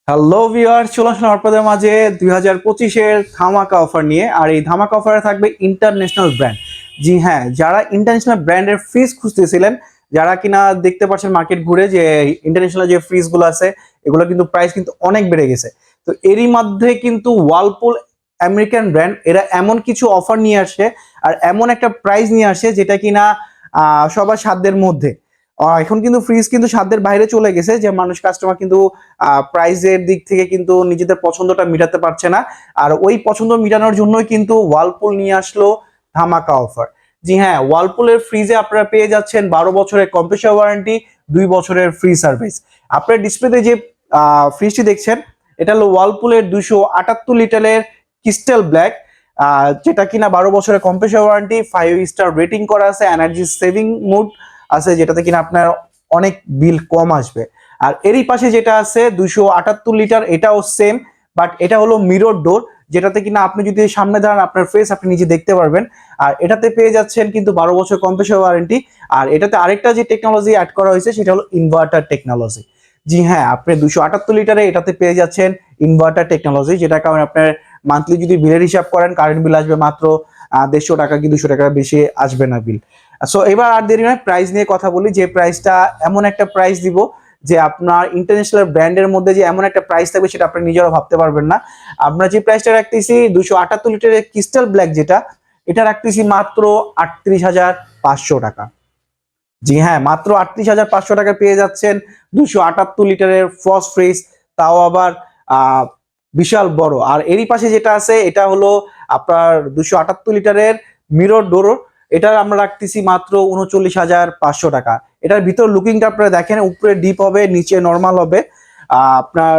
Hello viewers, চলে আসলাম আপনাদের মাঝে 2025-এর ধামাকা অফার নিয়ে। আর এই ধামাকা অফারে থাকবে ইন্টারন্যাশনাল ব্র্যান্ড। জি হ্যাঁ, যারা ইন্টারন্যাশনাল ব্র্যান্ডের ফ্রিজ খুঁজতেছিলেন, যারা কিনা দেখতে পাচ্ছেন মার্কেট ঘুরে যে ইন্টারন্যাশনাল যে ফ্রিজগুলো আছে এগুলো কিন্তু প্রাইস কিন্তু অনেক বেড়ে গেছে। তো এরই মধ্যে কিন্তু ওয়ালপুল আমেরিকান ব্র্যান্ড এরা এমন কিছু অফার নিয়ে আসে আর এমন একটা প্রাইস নিয়ে আসে যেটা কিনা সবার সাধ্যের মধ্যে। এখন কিন্তু ফ্রিজ কিন্তু সাধ্যের বাইরে চলে গেছে, যে মানুষ কাস্টমার কিন্তু প্রাইজের দিক থেকে কিন্তু নিজেদের পছন্দটা মেটাতে পারছে না। আর ওই পছন্দ মেটানোর জন্যই কিন্তু ওয়ালপুল নিয়ে আসলো ধামাকা অফার। জি হ্যাঁ, ওয়ালপুলের ফ্রিজে আপনারা পেয়ে যাচ্ছেন 12 বছরের কম্প্রেসার ওয়ারেন্টি, 2 বছরের ফ্রি সার্ভিস। আপনার ডিসপ্লেতে যে ফ্রিজটি দেখছেন এটা হলো ওয়ালপুলের 278 লিটারের ক্রিস্টাল ব্ল্যাক, যেটা কিনা 12 বছরের কম্প্রেসার ওয়ারেন্টি, 5 স্টার রেটিং করা আছে, এনার্জি সেভিং মোড আছে যেটাতে কিনা আপনার অনেক বিল কম আসবে। আর এরই পাশে যেটা আছে 278 লিটার, এটাও সেম, বাট এটা হলো মিরর ডোর, যেটাতে কিনা আপনি যদি সামনে দাঁড়ান আপনার ফেস আপনি নিজে দেখতে পারবেন। আর এটাতে পেয়ে যাচ্ছেন কিন্তু 12 বছর কম্প্রেসার ওয়ারেন্টি। আর এটাতে আরেকটা যে টেকনোলজি অ্যাড করা হয়েছে সেটা হলো ইনভার্টার টেকনোলজি। জি হ্যাঁ, আপনি 278 লিটারে এটাতে পেয়ে যাচ্ছেন ইনভার্টার টেকনোলজি, যেটা কারণে আপনার মান্থলি যদি বিলের হিসাব করেন কারেন্ট বিল আসবে মাত্র 150 টাকা কি 200 টাকা বেশি আসবে না বিল। সো এবার আর দেরি নয়, প্রাইস নিয়ে কথা বলি। যে প্রাইসটা এমন একটা প্রাইস দিব যে আপনার ইন্টারন্যাশনাল ব্র্যান্ডের মধ্যে যে এমন একটা প্রাইস থাকবে সেটা আপনি নিজেরাও ভাবতে পারবেন না। আমরা যে প্রাইসটা রাখতেছি 278 লিটারের ক্রিস্টাল ব্ল্যাক যেটা, এটা রাখতেছি মাত্র 38,500 টাকা। জি হ্যাঁ, মাত্র 38,500 টাকা পেয়ে যাচ্ছেন 278 লিটারের ফ্রস্ট ফ্রিজ, তাও আবার আহ বিশাল বড়। আর এরই পাশে যেটা আছে এটা হলো আপনার 278 লিটারের মিরর ডোর, এটা আমরা রাখতেছি মাত্র 39,500 টাকা। এটার ভিতর লুকিংটা আপনারা দেখেন, উপরে ডিপ হবে নিচে নর্মাল হবে। আপনার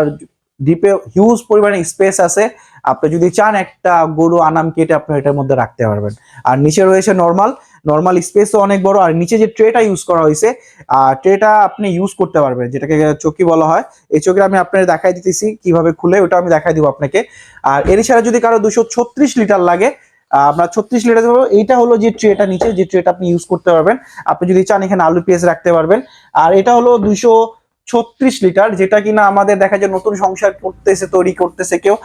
ডিপে হিউজ পরিমাণে স্পেস আছে, আপনি যদি চান একটা গরু আনাম কেটে আপনি এটার মধ্যে রাখতে পারবেন। আর নিচে রয়েছে নর্মাল, নর্মাল স্পেসও অনেক বড়। আর নিচে যে ট্রেটা ইউজ করা হয়েছে, ট্রেটা আপনি ইউজ করতে পারবেন, যেটাকে চকি বলা হয়। এই চকি আমি আপনাকে দেখাই দিতেছি কিভাবে খুলে, ওটা আমি দেখাই দিব আপনাকে। আর এর ছাড়া যদি কারো 236 লিটার লাগে, আমরা 36 লিটার দেবো। এইটা হলো যে ট্রেটা, নিচে যে ট্রেটা আপনি ইউজ করতে পারবেন, আপনি যদি চান এখানে আলু পেঁয়াজ রাখতে পারবেন। আর এটা হলো 236 লিটার, যেটা কিনা আমাদের দেখা যায় নতুন সংসার করতেছে, তৈরি করতেছে কেউ,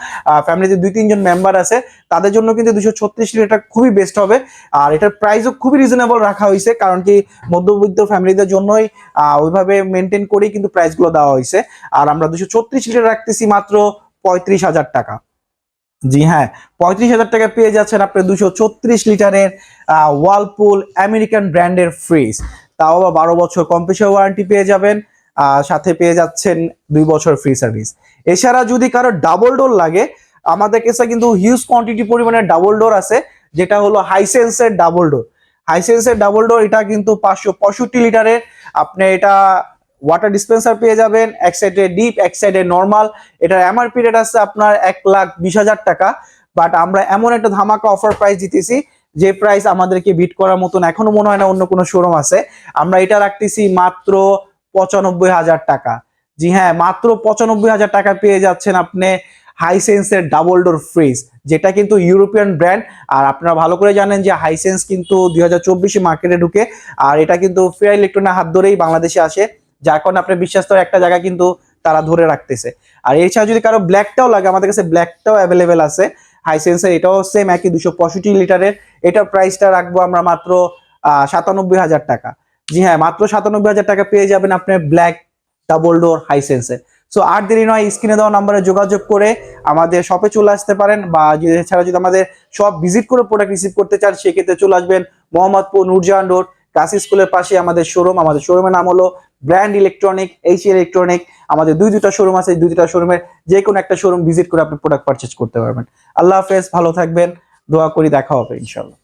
ফ্যামিলিতে 2-3 জন মেম্বার আছে, তাদের জন্য কিন্তু 236 লিটার খুবই বেস্ট হবে। আর এটার প্রাইসও খুবই রিজনেবল রাখা হয়েছে, কারণ কি মধ্যবিত্ত ফ্যামিলিদের জন্যই ওইভাবে মেনটেন করেই কিন্তু প্রাইসগুলো দেওয়া হয়েছে। আর আমরা 236 লিটার রাখতেছি মাত্র 35,000 টাকা। জি হ্যাঁ, 35,000 টাকা পেয়ে যাচ্ছেন আপনি 236 লিটারের ওয়ালপুল আমেরিকান ব্র্যান্ডের ফ্রিজ, তাও আবার 12 বছর কম্প্রেসার ওয়ারেন্টি পেয়ে যাবেন। সাথে পেয়ে যাচ্ছেন 2 বছর ফ্রি সার্ভিস। এছাড়া যদি কারো ডাবল ডোর লাগে, আমাদের কাছে কিন্তু হিউজ কোয়ান্টিটি পরিমাণে ডাবল ডোর আছে, যেটা হলো হাইসেন্সের ডাবল ডোর। হাইসেন্সের ডাবল ডোর এটা কিন্তু 565 লিটারের। আপনি এটা ওয়াটার ডিসপেন্সার পেয়ে যাবেন, এক সাইডে ডিপ এক সাইডে নর্মাল। এটার এমআরপি রেট আছে আপনার 1,20,000 টাকা, বাট আমরা এমন একটা ধামাকা অফার প্রাইস দিতেছি যে প্রাইস আমাদেরকে বিট করার মতন এখনো মনে হয় না অন্য কোনো শোরুম আছে। আমরা এটা রাখতেছি মাত্র 95,000 টাকা। জি হ্যাঁ, মাত্র 95,000 টাকা পেয়ে যাচ্ছেন আপনি হাইসেন্সের ডাবল ডোর ফ্রিজ, যেটা কিন্তু ইউরোপিয়ান ব্র্যান্ড। আর আপনারা ভালো করে জানেন যে হাইসেন্স কিন্তু 2024 মার্কেটে ঢুকে, আর এটা কিন্তু ফেয়ার ইলেকট্রনের হাত ধরেই বাংলাদেশে আসে, যার কারণে আপনার বিশ্বাস তো একটা জায়গা কিন্তু তারা ধরে রাখতেছে। আর এছাড়া যদি কারো ব্ল্যাকটাও লাগে, আমাদের কাছে ব্ল্যাকটাও অ্যাভেলেবেল আছে হাইসেন্সের, এটাও সেম একই 265 লিটারের। এটার প্রাইসটা রাখবো আমরা মাত্র 97,000 টাকা। জি হ্যাঁ, মাত্র 97,000 টাকা পেয়ে যাবেন আপনার ব্ল্যাক ডাবল ডোর হাইসেন্সের। সো আর দেরি নয়, স্ক্রিনে দেওয়া নাম্বারে যোগাযোগ করে আমাদের শপে চলে আসতে পারেন, বা এছাড়া যদি আমাদের শপ ভিজিট করে প্রোডাক্ট রিসিভ করতে চান সেক্ষেত্রে চলে আসবেন মোহাম্মদপুর নূরজাহান রোড কাশি স্কুলের পাশে আমাদের শোরুম। আমাদের শোরুমের নাম হলো ব্র্যান্ড ইলেকট্রনিক, এইচ ইলেকট্রনিক। আমাদের দুইটা শোরুম আছে, দুইটা শোরুমের যে কোনো একটা শোরুম ভিজিট করে আপনি প্রোডাক্ট পারচেজ করতে পারবেন। আল্লাহ হাফেজ, ভালো থাকবেন, দোয়া করি দেখা হবে ইনশাল্লাহ।